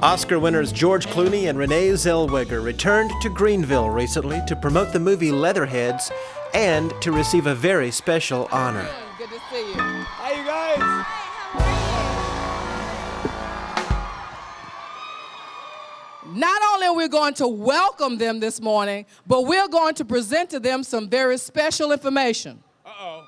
Oscar winners George Clooney and Renee Zellweger returned to Greenville recently to promote the movie Leatherheads and to receive a very special honor. Good to see you. How you guys? Not only are we going to welcome them this morning, but we're going to present to them some very special information. Uh-oh.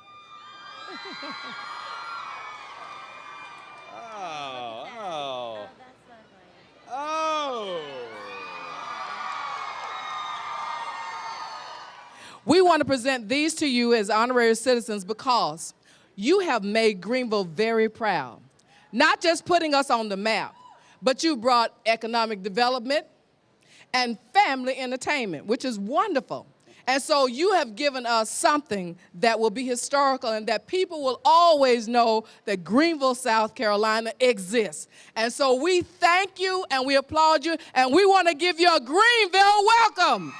We want to present these to you as honorary citizens because you have made Greenville very proud. Not just putting us on the map, but you brought economic development and family entertainment, which is wonderful. And so you have given us something that will be historical and that people will always know that Greenville, South Carolina exists. And so we thank you and we applaud you and we want to give you a Greenville welcome.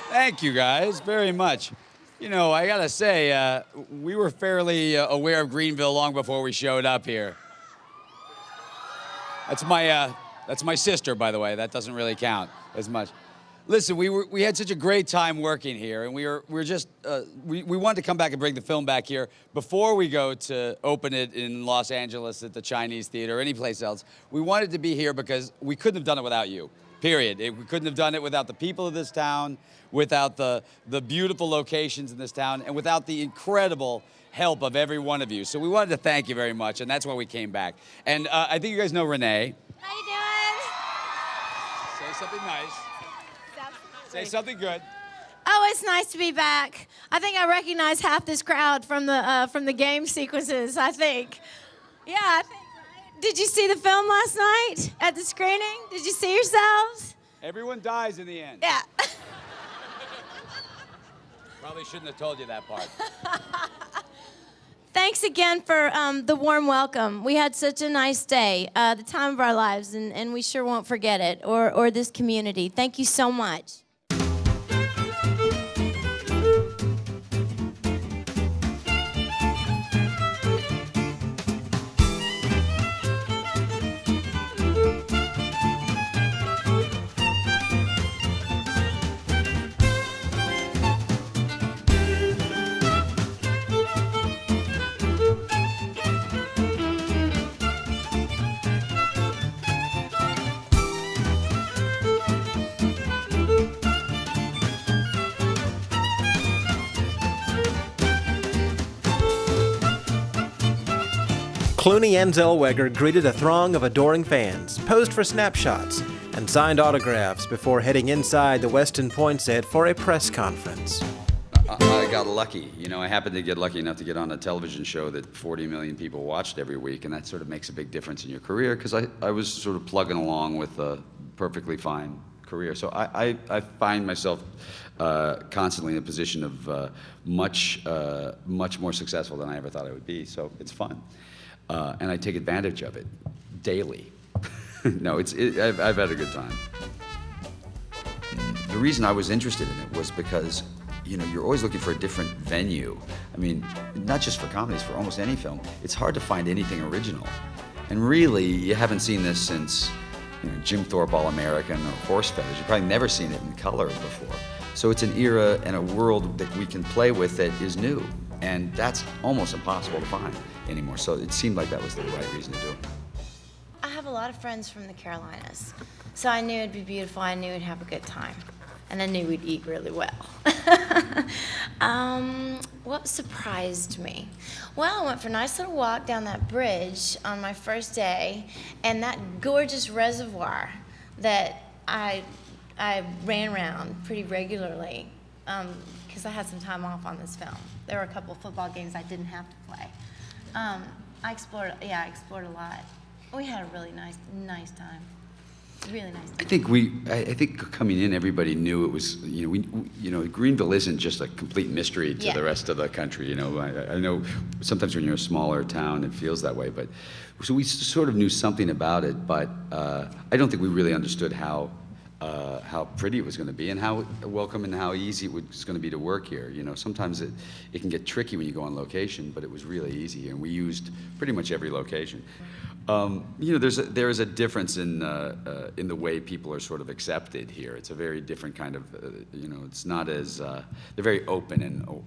Thank you guys very much. You know, I gotta say, we were fairly aware of Greenville long before we showed up here. That's my sister, by the way. That doesn't really count as much. Listen, we had such a great time working here, and we wanted to come back and bring the film back here before we go to open it in Los Angeles at the Chinese Theater or any place else. We wanted to be here because we couldn't have done it without you. Period. We couldn't have done it without the people of this town, without the beautiful locations in this town, and without the incredible help of every one of you. So we wanted to thank you very much, and that's why we came back. And I think you guys know Renee. How you doing? Say something nice. Say something good. Oh, it's nice to be back. I think I recognize half this crowd from the game sequences, I think. Yeah, I think. Did you see the film last night at the screening? Did you see yourselves? Everyone dies in the end. Yeah. Probably shouldn't have told you that part. Thanks again for the warm welcome. We had such a nice day, the time of our lives, and we sure won't forget it, or this community. Thank you so much. Clooney and Zellweger greeted a throng of adoring fans, posed for snapshots, and signed autographs before heading inside the Westin Poinsett for a press conference. I got lucky. You know, I happened to get lucky enough to get on a television show that 40 million people watched every week, and that sort of makes a big difference in your career, because I was sort of plugging along with a perfectly fine career. So I find myself constantly in a position of much more successful than I ever thought I would be, so it's fun. And I take advantage of it daily. No, I've had a good time. The reason I was interested in it was because, you know, you're always looking for a different venue. I mean, not just for comedies, for almost any film. It's hard to find anything original. And really, you haven't seen this since, you know, Jim Thorpe All-American or Horse Feathers. You've probably never seen it in color before. So it's an era and a world that we can play with that is new. And that's almost impossible to find anymore. So it seemed like that was the right reason to do it. I have a lot of friends from the Carolinas, so I knew it'd be beautiful. I knew we'd have a good time, and I knew we'd eat really well. What surprised me? Well, I went for a nice little walk down that bridge on my first day, and that gorgeous reservoir that I ran around pretty regularly because I had some time off on this film. There were a couple of football games I didn't have to play. I explored a lot. We had a really nice time. Really nice time. I think coming in, everybody knew it was, you know, Greenville isn't just a complete mystery to the rest of the country. You know, I know sometimes when you're a smaller town, it feels that way, but so we sort of knew something about it, but I don't think we really understood how how pretty it was going to be and how welcome and how easy it was going to be to work here. You know, sometimes it can get tricky when you go on location, but it was really easy, and we used pretty much every location. You know, there is a difference in the way people are sort of accepted here. It's a very different kind of, you know, it's not as, they're very open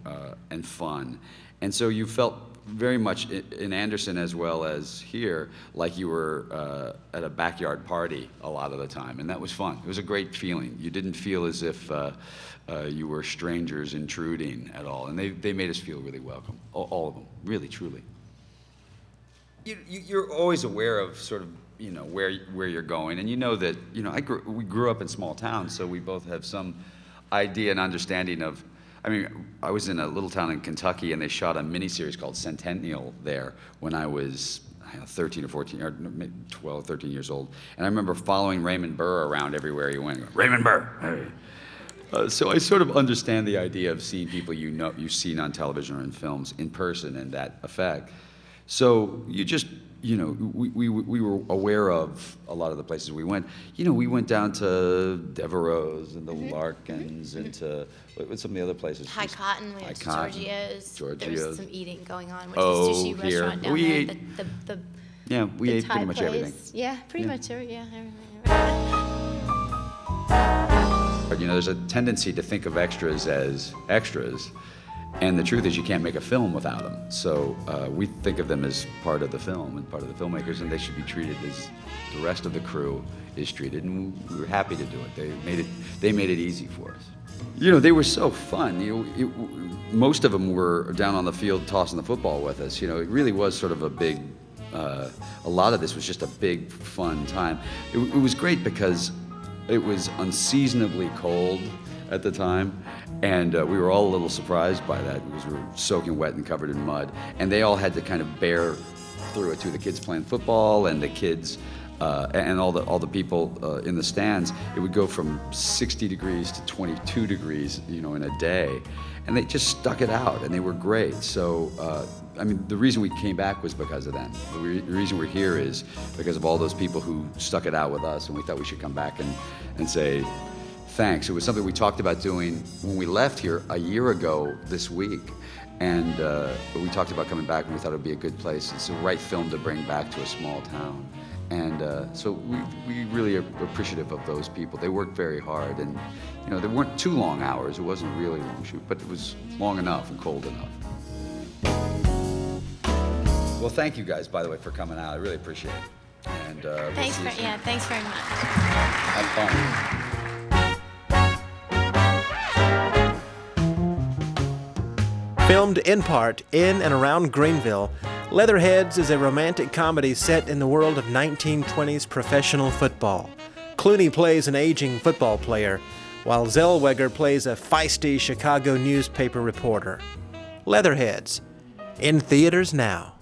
and fun. And so you felt very much in Anderson as well as here, like you were at a backyard party a lot of the time, and that was fun. It was a great feeling. You didn't feel as if you were strangers intruding at all, and they made us feel really welcome, all of them, really, truly. You're always aware of sort of, you know, where you're going, and you know that, you know, we grew up in small towns, so we both have some idea and understanding of. I mean, I was in a little town in Kentucky, and they shot a miniseries called Centennial there when I was 13 or 14, or maybe 12, 13 years old. And I remember following Raymond Burr around everywhere he went. Raymond Burr! Hey. So I sort of understand the idea of seeing people you've seen on television or in films in person and that effect. So you just, you know, we were aware of a lot of the places we went. You know, we went down to Devereaux's and the Larkins and to, what's some of the other places? High Cotton, we went to Giorgio's. There was some eating going on, which is sushi restaurant down we there. Ate, yeah, we ate pretty much everything. Yeah, pretty much everything. But, you know, there's a tendency to think of extras as extras. And the truth is, you can't make a film without them. So we think of them as part of the film and part of the filmmakers, and they should be treated as the rest of the crew is treated. And we were happy to do it. They made it easy for us. You know, they were so fun. You know, most of them were down on the field tossing the football with us. You know, it really was sort of a big. A lot of this was just a big, fun time. It was great because it was unseasonably cold at the time, and we were all a little surprised by that because we were soaking wet and covered in mud, and they all had to kind of bear through it too. The kids playing football and the kids and all the people in the stands. It would go from 60 degrees to 22 degrees, you know, in a day, and they just stuck it out, and they were great. So I mean, the reason we came back was because of them. The reason we're here is because of all those people who stuck it out with us, and we thought we should come back and say thanks. It was something we talked about doing when we left here a year ago this week, and we talked about coming back, and we thought it would be a good place. It's the right film to bring back to a small town. And so we really are appreciative of those people. They worked very hard, and you know, there weren't too long hours. It wasn't a really long shoot, but it was long enough and cold enough. Well, thank you guys, by the way, for coming out. I really appreciate it. And thanks very much. Have fun. Filmed in part in and around Greenville, Leatherheads is a romantic comedy set in the world of 1920s professional football. Clooney plays an aging football player, while Zellweger plays a feisty Chicago newspaper reporter. Leatherheads, in theaters now.